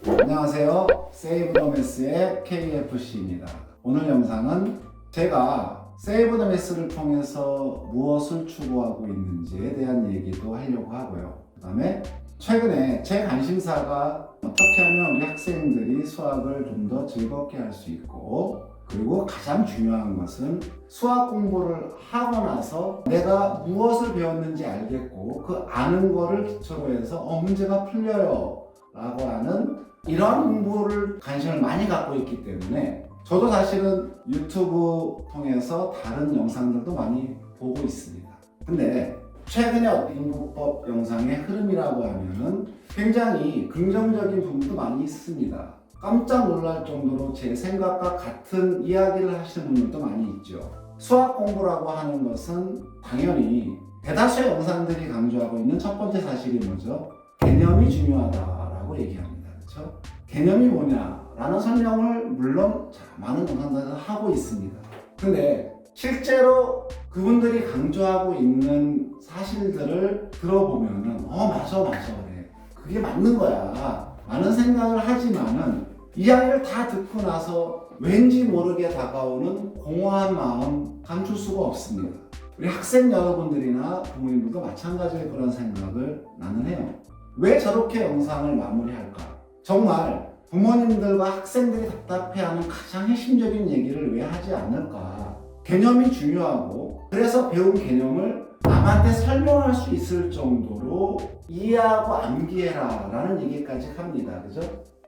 안녕하세요. 세이브 더 매스의 KFC입니다. 오늘 영상은 제가 세이브 더 매스를 통해서 무엇을 추구하고 있는지에 대한 얘기도 하려고 하고요. 그 다음에 최근에 제 관심사가 어떻게 하면 우리 학생들이 수학을 좀 더 즐겁게 할 수 있고, 그리고 가장 중요한 것은 수학 공부를 하고 나서 내가 무엇을 배웠는지 알겠고 그 아는 거를 기초로 해서 문제가 풀려요 라고 하는 이러한 공부를 관심을 많이 갖고 있기 때문에 저도 사실은 유튜브 통해서 다른 영상들도 많이 보고 있습니다. 근데 최근에 인구법 영상의 흐름이라고 하면은 굉장히 긍정적인 부분도 많이 있습니다. 깜짝 놀랄 정도로 제 생각과 같은 이야기를 하시는 분들도 많이 있죠. 수학 공부라고 하는 것은 당연히 대다수의 영상들이 강조하고 있는 첫 번째 사실이 뭐죠? 개념이 중요하다라고 얘기합니다. 그렇죠? 개념이 뭐냐라는 설명을 물론 많은 영상들은 하고 있습니다. 근데 실제로 그분들이 강조하고 있는 사실들을 들어보면은 맞아 그래. 그게 맞는 거야 라는 생각을 하지만은 이야기를 다 듣고 나서 왠지 모르게 다가오는 공허한 마음 감출 수가 없습니다. 우리 학생 여러분들이나 부모님들도 마찬가지의 그런 생각을 나는 해요. 왜 저렇게 영상을 마무리할까? 정말 부모님들과 학생들이 답답해하는 가장 핵심적인 얘기를 왜 하지 않을까? 개념이 중요하고 그래서 배운 개념을 남한테 설명할 수 있을 정도로 이해하고 암기해라 라는 얘기까지 합니다. 그죠?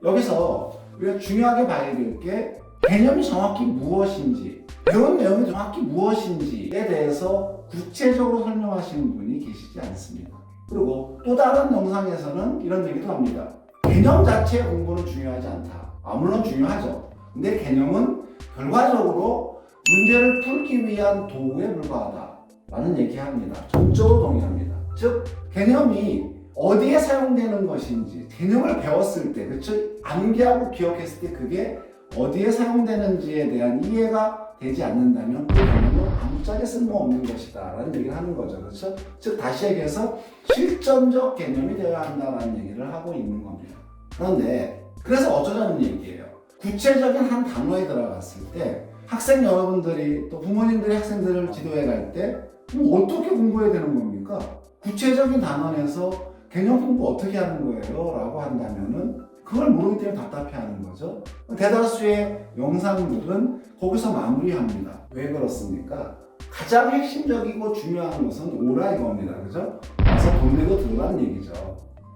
여기서 우리가 중요하게 봐야 될 게 개념이 정확히 무엇인지, 배운 내용이 정확히 무엇인지에 대해서 구체적으로 설명하시는 분이 계시지 않습니다. 그리고 또 다른 영상에서는 이런 얘기도 합니다. 개념 자체의 공부는 중요하지 않다. 물론 중요하죠. 근데 개념은 결과적으로 문제를 풀기 위한 도구에 불과하다 라는 얘기합니다. 전적으로 동의합니다. 즉 개념이 어디에 사용되는 것인지, 개념을 배웠을 때, 그렇죠? 암기하고 기억했을 때 그게 어디에 사용되는지에 대한 이해가 되지 않는다면 그 개념은 아무짝에 쓸모없는 것이다 라는 얘기를 하는 거죠. 그렇죠? 즉 다시 얘기해서 실전적 개념이 되어야 한다는 얘기를 하고 있는 겁니다. 그런데 그래서 어쩌자는 얘기예요. 구체적인 한 단어에 들어갔을 때 학생 여러분들이 또 부모님들이 학생들을 지도해 갈 때 어떻게 공부해야 되는 겁니까? 구체적인 단원에서 개념 공부 어떻게 하는 거예요? 라고 한다면은 그걸 모르기 때문에 답답해하는 거죠. 대다수의 영상들은 거기서 마무리합니다. 왜 그렇습니까? 가장 핵심적이고 중요한 것은 오라 이겁니다. 그죠? 와서 돈 내고 들어가는 얘기죠.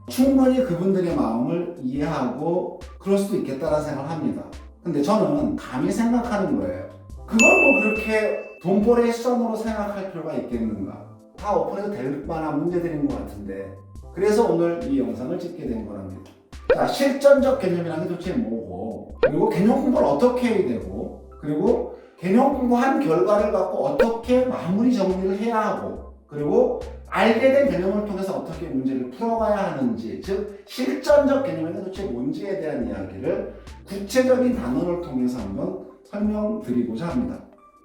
충분히 그분들의 마음을 이해하고 그럴 수도 있겠다라는 생각을 합니다. 근데 저는 감히 생각하는 거예요. 그걸 뭐 그렇게 돈벌이의 수단으로 생각할 필요가 있겠는가? 다 오픈해도 될 만한 문제들인 것 같은데 그래서 오늘 이 영상을 찍게 된 거랍니다. 자, 실전적 개념이라는 게 도대체 뭐고, 그리고 개념 공부를 어떻게 해야 되고, 그리고 개념 공부한 결과를 갖고 어떻게 마무리 정리를 해야 하고, 그리고 알게 된 개념을 통해서 어떻게 문제를 풀어가야 하는지, 즉 실전적 개념이 도대체 뭔지에 대한 이야기를 구체적인 단어를 통해서 한번 설명드리고자 합니다.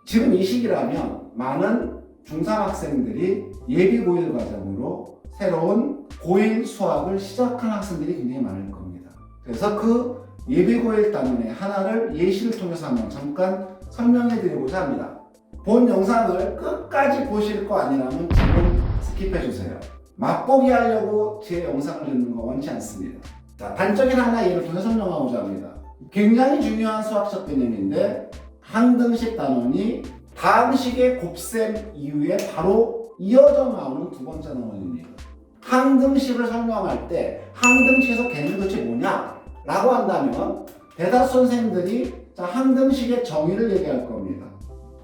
지금 이 시기라면 많은 중3 학생들이 예비 고1 과정으로 새로운 고1 수학을 시작한 학생들이 굉장히 많을 겁니다. 그래서 그 예비 고1 단원의 하나를 예시를 통해서 한번 잠깐 설명해 드리고자 합니다. 본 영상을 끝까지 보실 거 아니라면 지금 스킵해 주세요. 맛보기 하려고 제 영상을 듣는 거 원치 않습니다. 자, 단적인 하나 예를 통해 설명하고자 합니다. 굉장히 중요한 수학적 개념인데 항등식 단원이 다항식의 곱셈 이후에 바로 이어져 나오는 두 번째 단원입니다. 항등식을 설명할 때 항등식에서 개념이 도대체 뭐냐? 라고 한다면 대다수 선생님들이 항등식의 정의를 얘기할 겁니다.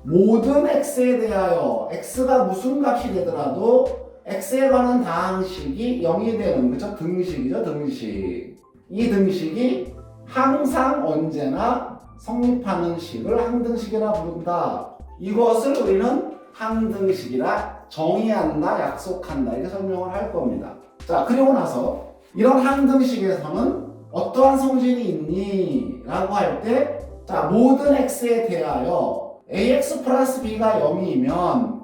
모든 x에 대하여 x가 무슨 값이 되더라도 x에 관한 다항식이 0이 되는 그죠? 등식이죠. 등식. 이 등식이 항상 언제나 성립하는 식을 항등식이라 부른다. 이것을 우리는 항등식이라 정의한다, 약속한다 이렇게 설명을 할 겁니다. 자, 그리고 나서 이런 항등식에서는 어떠한 성질이 있니? 라고 할 때 모든 x에 대하여 ax 플러스 b가 0이면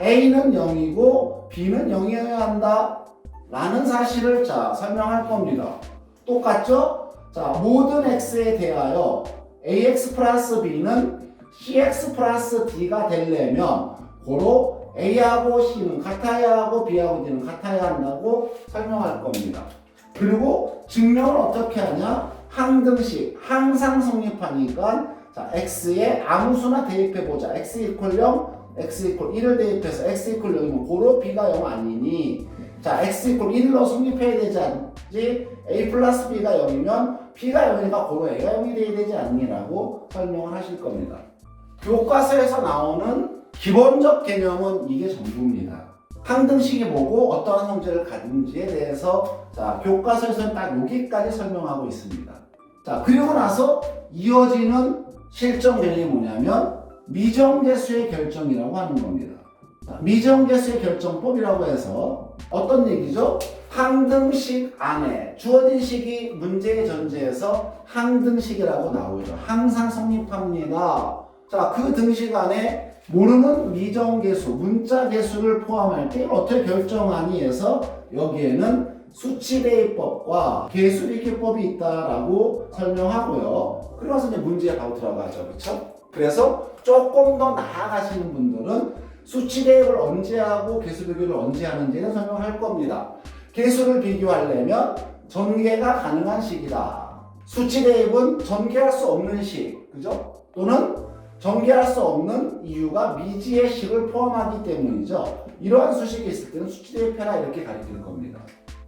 a는 0이고 b는 0이어야 한다 라는 사실을 설명할 겁니다. 똑같죠? 자, 모든 x에 대하여 ax 플러스 b는 cx 플러스 d가 되려면 고로 a하고 c는 같아야 하고 b하고 d는 같아야 한다고 설명할 겁니다. 그리고 증명을 어떻게 하냐? 항등식, 항상 성립하니까 자, x에 아무 수나 대입해보자. x 이퀄 0, x 이퀄 1을 대입해서 x 이퀄 0이면 고로 b가 0 아니니 자, x 이퀄 1로 성립해야 되지 않지? a 플러스 b가 0이면 b가 0이니까 고로 a가 0이 돼야 되지 않니라고 설명을 하실 겁니다. 교과서에서 나오는 기본적 개념은 이게 전부입니다. 항등식이 뭐고 어떠한 성질을 가진지에 대해서 자, 교과서에서는 딱 여기까지 설명하고 있습니다. 자, 그리고 나서 이어지는 실전 개념이 뭐냐면 미정계수의 결정이라고 하는 겁니다. 자, 미정계수의 결정법이라고 해서 어떤 얘기죠? 항등식 안에 주어진 식이 문제의 전제에서 항등식이라고 나오죠. 항상 성립합니다. 자, 그 등식 안에 모르는 미정계수, 문자계수를 포함할 때 어떻게 결정하니 해서 여기에는 수치대입법과 계수리기법이 있다라고 설명하고요. 그러면서 이제 문제에 바로 들어가죠. 그렇죠? 그래서 조금 더 나아가시는 분들은 수치대입을 언제 하고 계수비교를 언제 하는지는 설명할 겁니다. 계수를 비교하려면 전개가 가능한 식이다. 수치대입은 전개할 수 없는 식, 그죠? 또는 전개할 수 없는 이유가 미지의 식을 포함하기 때문이죠. 이러한 수식이 있을 때는 수치대입해라 이렇게 가르칠 겁니다.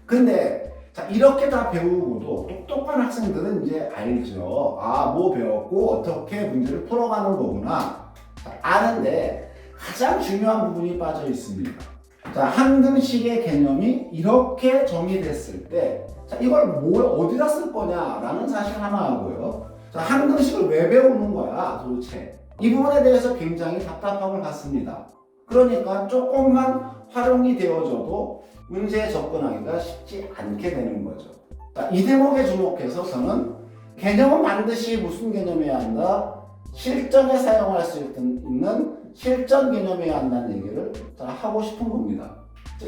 근데 자, 이렇게 다 배우고도 똑똑한 학생들은 이제 알죠. 아, 뭐 배웠고 어떻게 문제를 풀어가는 거구나. 자, 아는데 가장 중요한 부분이 빠져 있습니다. 자, 항등식의 개념이 이렇게 정의됐을 때 자, 이걸 어디다 쓸 거냐라는 사실 하나 하고요. 자, 항등식을 왜 배우는 거야 도대체? 이 부분에 대해서 굉장히 답답함을 갖습니다. 그러니까 조금만 활용이 되어져도 문제에 접근하기가 쉽지 않게 되는 거죠. 자, 이 대목에 주목해서 저는 개념은 반드시 무슨 개념이어야 한다? 실전에 사용할 수 있는 실전 개념이어야 한다는 얘기를 하고 싶은 겁니다.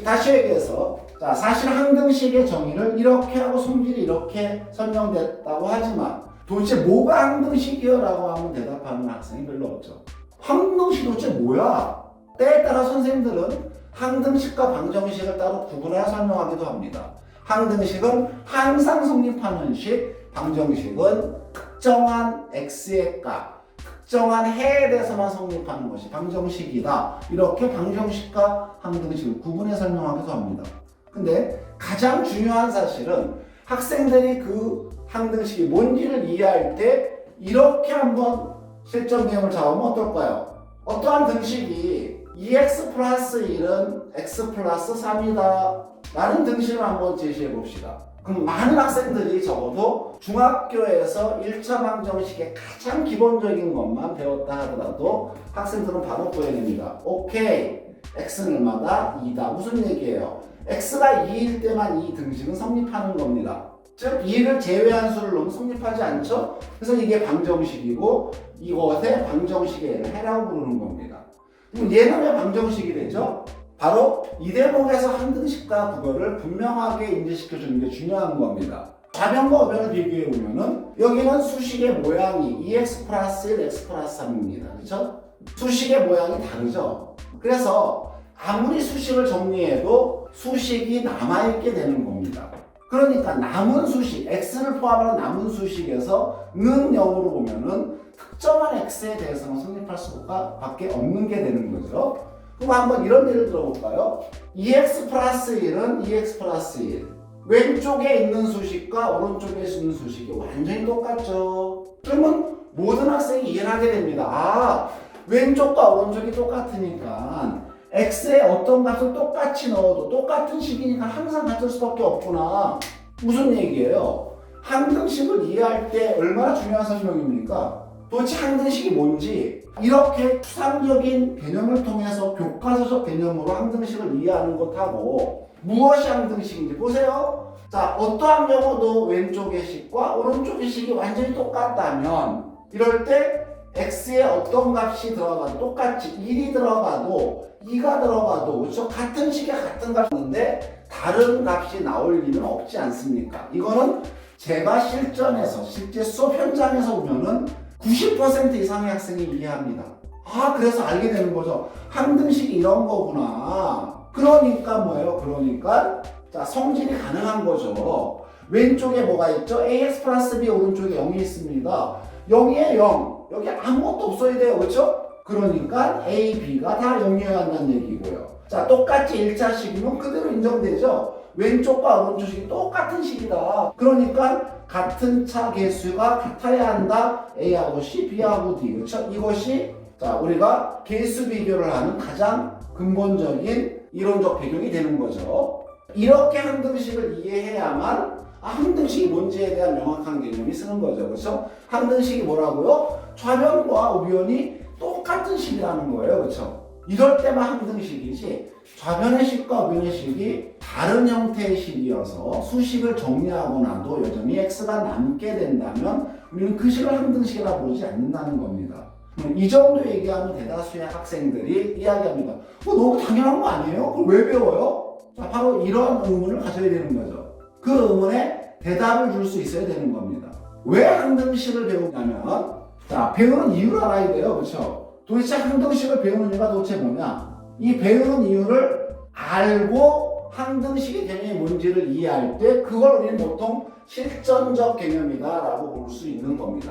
다시 얘기해서 자, 사실 항등식의 정의를 이렇게 하고 성질이 이렇게 설명됐다고 하지만 도대체 뭐가 항등식이요? 라고 하면 대답하는 학생이 별로 없죠. 항등식 도대체 뭐야? 때에 따라 선생님들은 항등식과 방정식을 따로 구분하여 설명하기도 합니다. 항등식은 항상 성립하는 식, 방정식은 특정한 x의 값, 특정한 해에 대해서만 성립하는 것이 방정식이다. 이렇게 방정식과 항등식을 구분해 설명하기도 합니다. 근데 가장 중요한 사실은 학생들이 그 항등식이 뭔지를 이해할 때 이렇게 한번 실전 개념을 잡으면 어떨까요? 어떠한 등식이 2x 플러스 1은 x 플러스 3이다 라는 등식을 한번 제시해 봅시다. 그럼 많은 학생들이 적어도 중학교에서 1차 방정식의 가장 기본적인 것만 배웠다 하더라도 학생들은 바로 구해냅니다. 오케이, x는 얼마다? 2다. 무슨 얘기예요? x가 2일 때만 이 등식은 성립하는 겁니다. 즉 2를 제외한 수를 넣으면 성립하지 않죠? 그래서 이게 방정식이고 이것에 방정식의 해라고 부르는 겁니다. 그럼 얘는 왜 방정식이 되죠? 바로 이 대목에서 항등식과 국어를 분명하게 인지시켜주는 게 중요한 겁니다. 좌변과 우변을 비교해 보면은 여기는 수식의 모양이 2x 플러스 1, x 플러스 3입니다. 그렇죠? 수식의 모양이 다르죠? 그래서 아무리 수식을 정리해도 수식이 남아있게 되는 겁니다. 그러니까 남은 수식, x를 포함하는 남은 수식에서 는 0으로 보면은 특정한 x에 대해서는 성립할 수가 밖에 없는 게 되는 거죠. 그럼 한번 이런 예를 들어볼까요? 2x 플러스 1은 2x 플러스 1. 왼쪽에 있는 수식과 오른쪽에 있는 수식이 완전히 똑같죠. 그러면 모든 학생이 이해를 하게 됩니다. 아, 왼쪽과 오른쪽이 똑같으니까 x의 어떤 값을 똑같이 넣어도 똑같은 식이니까 항상 같을 수밖에 없구나. 무슨 얘기예요? 항등식을 이해할 때 얼마나 중요한 설명입니까? 도대체 항등식이 뭔지 이렇게 추상적인 개념을 통해서 교과서적 개념으로 항등식을 이해하는 것하고 무엇이 항등식인지 보세요. 자, 어떠한 경우도 왼쪽의 식과 오른쪽의 식이 완전히 똑같다면 이럴 때 x에 어떤 값이 들어가도 똑같이 1이 들어가도 2가 들어가도 그렇죠? 같은 식에 같은 값인데 다른 값이 나올 리는 없지 않습니까? 이거는 제가 실전에서 실제 수업 현장에서 보면은 90% 이상의 학생이 이해합니다. 아, 그래서 알게 되는 거죠. 항등식이 이런 거구나. 그러니까 뭐예요? 그러니까 자, 성질이 가능한 거죠. 왼쪽에 뭐가 있죠? ax 플러스 b, 오른쪽에 0이 있습니다. 0에 0. 여기 아무것도 없어야 돼요. 그렇죠? 그러니까 a, b가 다 0이어야 한다는 얘기고요. 자, 똑같이 1차식이면 그대로 인정되죠? 왼쪽과 오른쪽이 똑같은 식이다. 그러니까 같은 차 개수가 같아야 한다. A하고 C, B하고 D. 그렇죠? 이것이 자, 우리가 개수 비교를 하는 가장 근본적인 이론적 배경이 되는 거죠. 이렇게 항등식을 이해해야만 항등식이 뭔지에 대한 명확한 개념이 쓰는 거죠. 그렇죠? 항등식이 뭐라고요? 좌변과 우변이 똑같은 식이라는 거예요. 그렇죠? 이럴 때만 항등식이지 좌변의 식과 우변의 식이 다른 형태의 식이어서 수식을 정리하고 나도 여전히 x가 남게 된다면 우리는 그 식을 항등식이라 부르지 않는다는 겁니다. 이 정도 얘기하면 대다수의 학생들이 이야기합니다. 너무 당연한 거 아니에요? 그걸 왜 배워요? 자, 바로 이런 의문을 가져야 되는 거죠. 그 의문에 대답을 줄 수 있어야 되는 겁니다. 왜 항등식을 배우냐면 자, 배우는 이유를 알아야 돼요. 그렇죠? 도대체 항등식을 배우는 이유가 도대체 뭐냐? 이 배우는 이유를 알고 항등식의 개념이 뭔지를 이해할 때 그걸 우리는 보통 실전적 개념이다 라고 볼 수 있는 겁니다.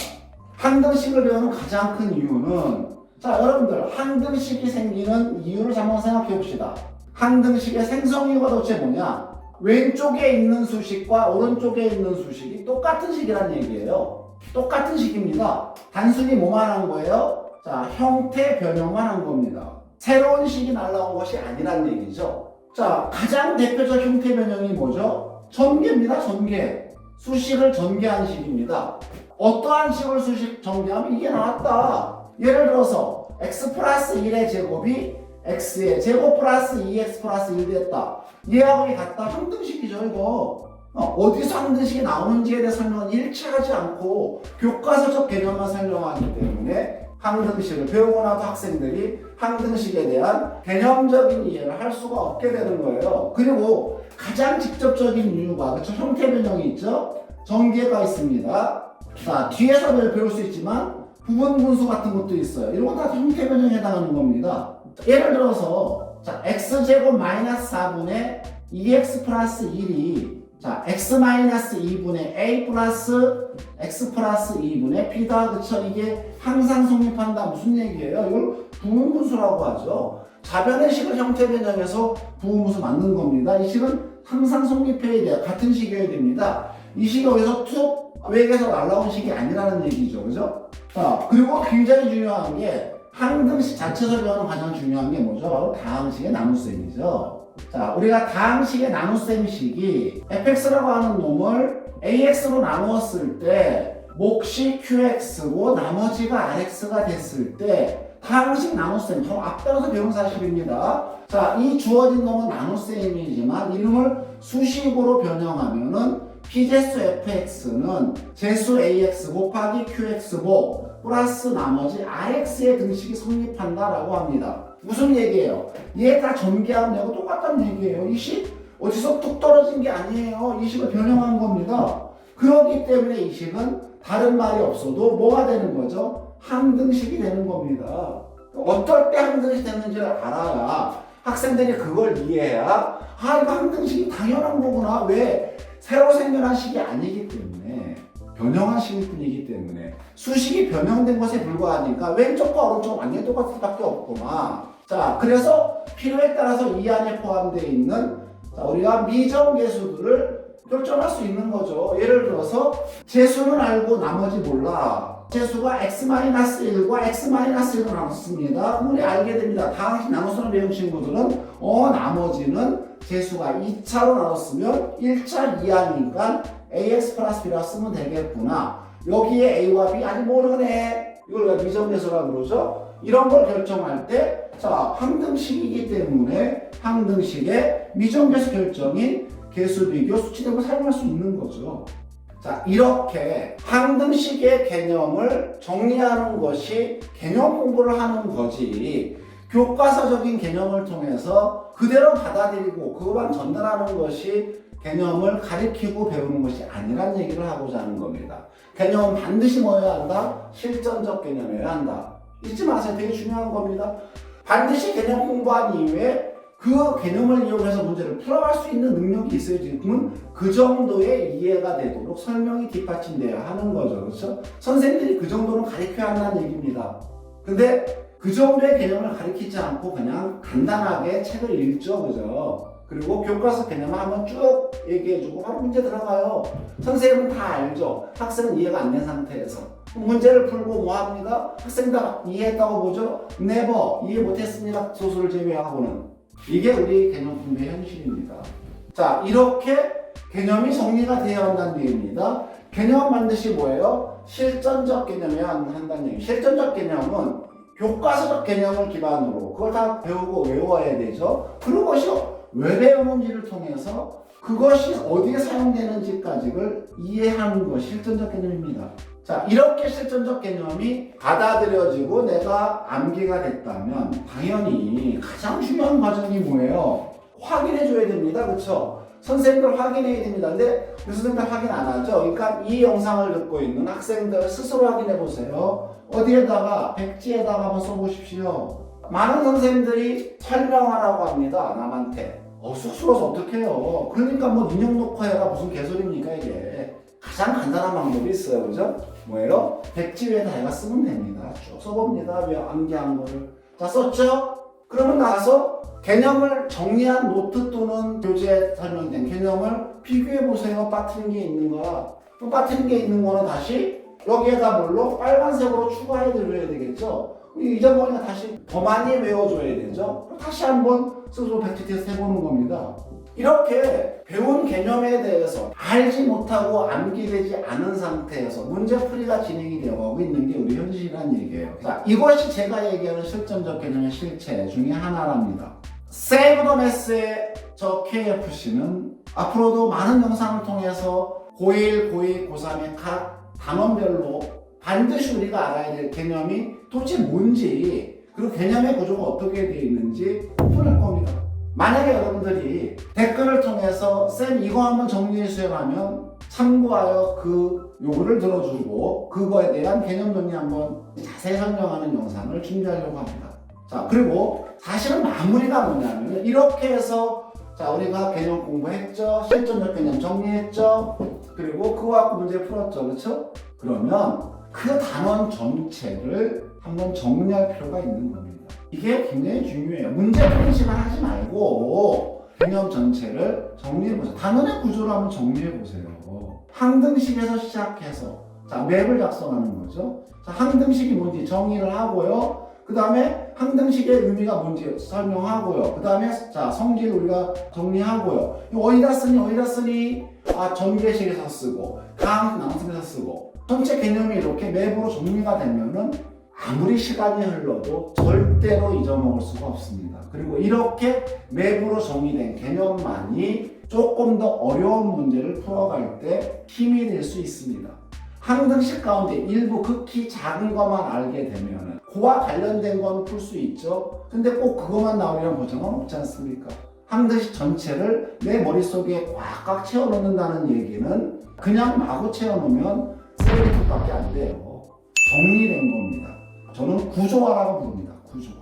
항등식을 배우는 가장 큰 이유는 자, 여러분들 항등식이 생기는 이유를 한번 생각해 봅시다. 항등식의 생성 이유가 도대체 뭐냐? 왼쪽에 있는 수식과 오른쪽에 있는 수식이 똑같은 식이란 얘기예요. 똑같은 식입니다. 단순히 뭐만 한 거예요? 자, 형태 변형만 한 겁니다. 새로운 식이 날라온 것이 아니란 얘기죠. 자, 가장 대표적 형태 변형이 뭐죠? 전개입니다. 전개. 수식을 전개한 식입니다. 어떠한 식을 수식 전개하면 이게 나왔다. 예를 들어서 x 플러스 1의 제곱이 x의 제곱 플러스 2x 플러스 1 됐다. 얘하고 이 같다. 항등식이죠 이거. 어디서 항등식이 나오는지에 대해 설명은 일치하지 않고 교과서적 개념만 설명하기 때문에 항등식을 배우고 나도 학생들이 항등식에 대한 개념적인 이해를 할 수가 없게 되는 거예요. 그리고 가장 직접적인 이유가 그쵸? 형태 변형이 있죠? 전개가 있습니다. 자, 뒤에서 배울 수 있지만 부분 분수 같은 것도 있어요. 이런 건 다 형태 변형에 해당하는 겁니다. 예를 들어서 자, x제곱 마이너스 4분의 2x 플러스 1이 자, x 마이너스 2분의 a 플러스 x 플러스 2분의 b다. 그쵸? 이게 항상 성립한다. 무슨 얘기예요? 이걸 부분분수라고 하죠. 좌변의 식을 형태 변형해서 부분분수 만든 겁니다. 이 식은 항상 성립해야 돼요. 같은 식이어야 됩니다. 이 식이 어디서 툭 외계에서 날라온 식이 아니라는 얘기죠. 그죠? 자, 그리고 굉장히 중요한 게 항등식 자체에서 배우는 가장 중요한 게 뭐죠? 바로 다항식의 나눗셈이죠. 자, 우리가 다항식의 나눗셈식이 fx라고 하는 놈을 ax로 나누었을 때 몫이 qx고 나머지가 rx가 됐을 때 다항식 나눗셈, 저 앞단에서 배운 사실입니다. 자, 이 주어진 놈은 나눗셈이지만 이름을 수식으로 변형하면은 p제수 fx는 제수 ax 곱하기 qx고 플러스 나머지 rx의 등식이 성립한다라고 합니다. 무슨 얘기예요? 얘 다 전개하면 얘하고 똑같다는 얘기예요. 이 식 어디서 뚝 떨어진 게 아니에요. 이 식을 변형한 겁니다. 그렇기 때문에 이 식은 다른 말이 없어도 뭐가 되는 거죠? 항등식이 되는 겁니다. 어떨 때 항등식이 되는지를 알아야 학생들이 그걸 이해해야 이거 항등식이 당연한 거구나. 왜? 새로 생겨난 식이 아니기 때문에 변형한 식일 뿐이기 때문에 수식이 변형된 것에 불과하니까 왼쪽과 오른쪽 완전히 똑같을 수밖에 없구나. 자, 그래서 필요에 따라서 이 안에 포함되어 있는 자, 우리가 미정계수들을 결정할 수 있는 거죠. 예를 들어서 제수는 알고 나머지 몰라. 제수가 x-1과 x-1로 나눴습니다. 그럼 우리 알게 됩니다. 다항식 나눗셈을 배운 친구들은 나머지는 제수가 2차로 나눴으면 1차 이하니까 ax 플러스 b라 쓰면 되겠구나. 여기에 a와 b 아직 모르네. 이걸 우리가 미정계수라고 그러죠. 이런 걸 결정할 때 자, 항등식이기 때문에 항등식의 미정계수 결정인 계수 비교 수치대로 사용할 수 있는 거죠. 자, 이렇게 항등식의 개념을 정리하는 것이 개념 공부를 하는 거지 교과서적인 개념을 통해서 그대로 받아들이고 그것만 전달하는 것이 개념을 가리키고 배우는 것이 아니란 얘기를 하고자 하는 겁니다. 개념은 반드시 뭐여야 한다? 실전적 개념이어야 한다. 잊지 마세요. 되게 중요한 겁니다. 반드시 개념 공부한 이후에 그 개념을 이용해서 문제를 풀어갈 수 있는 능력이 있어야지. 그러면 그 정도의 이해가 되도록 설명이 뒷받침돼야 하는 거죠. 그렇죠? 선생님들이 그 정도는 가르쳐야 한다는 얘기입니다. 근데 그 정도의 개념을 가르치지 않고 그냥 간단하게 책을 읽죠. 그죠? 그리고 교과서 개념을 한번 쭉 얘기해주고 바로 문제 들어가요. 선생님은 다 알죠. 학생은 이해가 안 된 상태에서 문제를 풀고 뭐 합니다? 학생 다 이해했다고 보죠? 네버 이해 못했습니다. 소수를 제외하고는. 이게 우리 개념 공부의 현실입니다. 자, 이렇게 개념이 정리가 되어야 한다는 얘기입니다. 개념은 반드시 뭐예요? 실전적 개념이어야 한다는 얘기. 실전적 개념은 교과서적 개념을 기반으로 그걸 다 배우고 외워야 되죠. 그것이 왜 배우는지를 통해서 그것이 어디에 사용되는지까지를 이해하는 것이 실전적 개념입니다. 자, 이렇게 실전적 개념이 받아들여지고 내가 암기가 됐다면 당연히 가장 중요한 과정이 뭐예요? 확인해 줘야 됩니다. 그렇죠? 선생님들 확인해야 됩니다. 근데 선생님들 확인 안 하죠? 그러니까 이 영상을 듣고 있는 학생들 스스로 확인해 보세요. 어디에다가? 백지에다가 한번 써보십시오. 많은 선생님들이 설명하라고 합니다. 남한테. 쑥스러워서 어떡해요. 그러니까 뭐 인형 놓고 해라 무슨 개소리입니까 이게. 가장 간단한 방법이 있어요. 그죠? 뭐예요? 백지 위에다 내가 쓰면 됩니다. 쭉 써봅니다. 왜 암기한 거를. 자, 썼죠? 그러면 나서 개념을 정리한 노트 또는 교재에 설명된 개념을 비교해 보세요. 빠뜨린 게 있는가. 또 빠뜨린 게 있는 거는 다시 여기에다 뭘로 빨간색으로 추가해 드려야 되겠죠. 잊어버리니까 다시 더 많이 외워줘야 되죠. 다시 한번 스스로 백지 테스트 해보는 겁니다. 이렇게 배운 개념에 대해서 알지 못하고 암기되지 않은 상태에서 문제풀이가 진행이 되어가고 있는 게 우리 현실이라는 얘기예요. 자, 이것이 제가 얘기하는 실전적 개념의 실체 중에 하나랍니다. Save the Math의 저 KFC는 앞으로도 많은 영상을 통해서 고1, 고2, 고3의 각 단원별로 반드시 우리가 알아야 될 개념이 도대체 뭔지 그리고 개념의 구조가 어떻게 되어 있는지 풀어낼 겁니다. 만약에 여러분들이 댓글을 통해서 쌤 이거 한번 정리해 주세요 하면 참고하여 그 요구를 들어주고 그거에 대한 개념 정리 한번 자세히 설명하는 영상을 준비하려고 합니다. 자, 그리고 사실은 마무리가 뭐냐면 이렇게 해서 자, 우리가 개념 공부했죠. 실전적 개념 정리했죠. 그리고 그거 갖고 문제 풀었죠. 그렇죠? 그러면 그 단원 전체를 한번 정리할 필요가 있는 겁니다. 이게 굉장히 중요해요. 문제 푸는 시간 하지 말고 개념 전체를 정리해보세요. 단원의 구조를 한번 정리해보세요. 항등식에서 시작해서 자, 맵을 작성하는 거죠. 자, 항등식이 뭔지 정의를 하고요. 그 다음에 항등식의 의미가 뭔지 설명하고요. 그 다음에 자, 성질 우리가 정리하고요. 어디다 쓰니? 아, 전개식에서 쓰고 강낭식에서 쓰고 전체 개념이 이렇게 맵으로 정리가 되면은 아무리 시간이 흘러도 절대로 잊어먹을 수가 없습니다. 그리고 이렇게 맵으로 정의된 개념만이 조금 더 어려운 문제를 풀어갈 때 힘이 될 수 있습니다. 항등식 가운데 일부 극히 작은 것만 알게 되면 그와 관련된 건 풀 수 있죠. 근데 꼭 그것만 나오려는 보장은 없지 않습니까? 항등식 전체를 내 머릿속에 꽉꽉 채워넣는다는 얘기는 그냥 마구 채워놓으면 쓰레기통밖에 안 돼요. 정리된 겁니다. 저는 구조화라고 부릅니다. 구조화.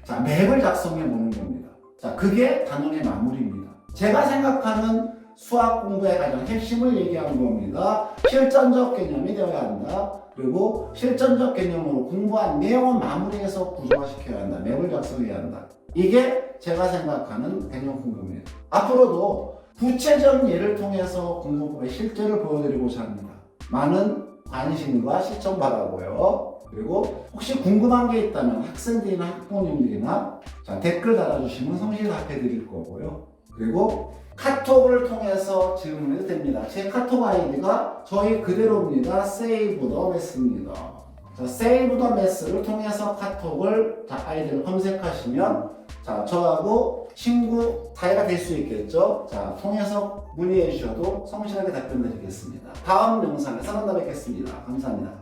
자, 맵을 작성해 보는 겁니다. 자, 그게 단원의 마무리입니다. 제가 생각하는 수학 공부의 가장 핵심을 얘기하는 겁니다. 실전적 개념이 되어야 한다. 그리고 실전적 개념으로 공부한 내용은 마무리해서 구조화시켜야 한다. 맵을 작성해야 한다. 이게 제가 생각하는 개념 공부입니다. 앞으로도 구체적인 예를 통해서 공부법의 실제를 보여드리고자 합니다. 많은 관심과 시청 바라고요. 그리고 혹시 궁금한 게 있다면 학생들이나 학부모님들이나 자, 댓글 달아주시면 성실히 답해 드릴 거고요. 그리고 카톡을 통해서 질문해도 됩니다. 제 카톡 아이디가 저희 그대로입니다. Save the Math입니다. 자, Save the Math를 통해서 카톡을 자, 아이디를 검색하시면 자, 저하고 친구 사이가 될 수 있겠죠. 자, 통해서 문의해 주셔도 성실하게 답변 드리겠습니다. 다음 영상에서 만나 뵙겠습니다. 감사합니다.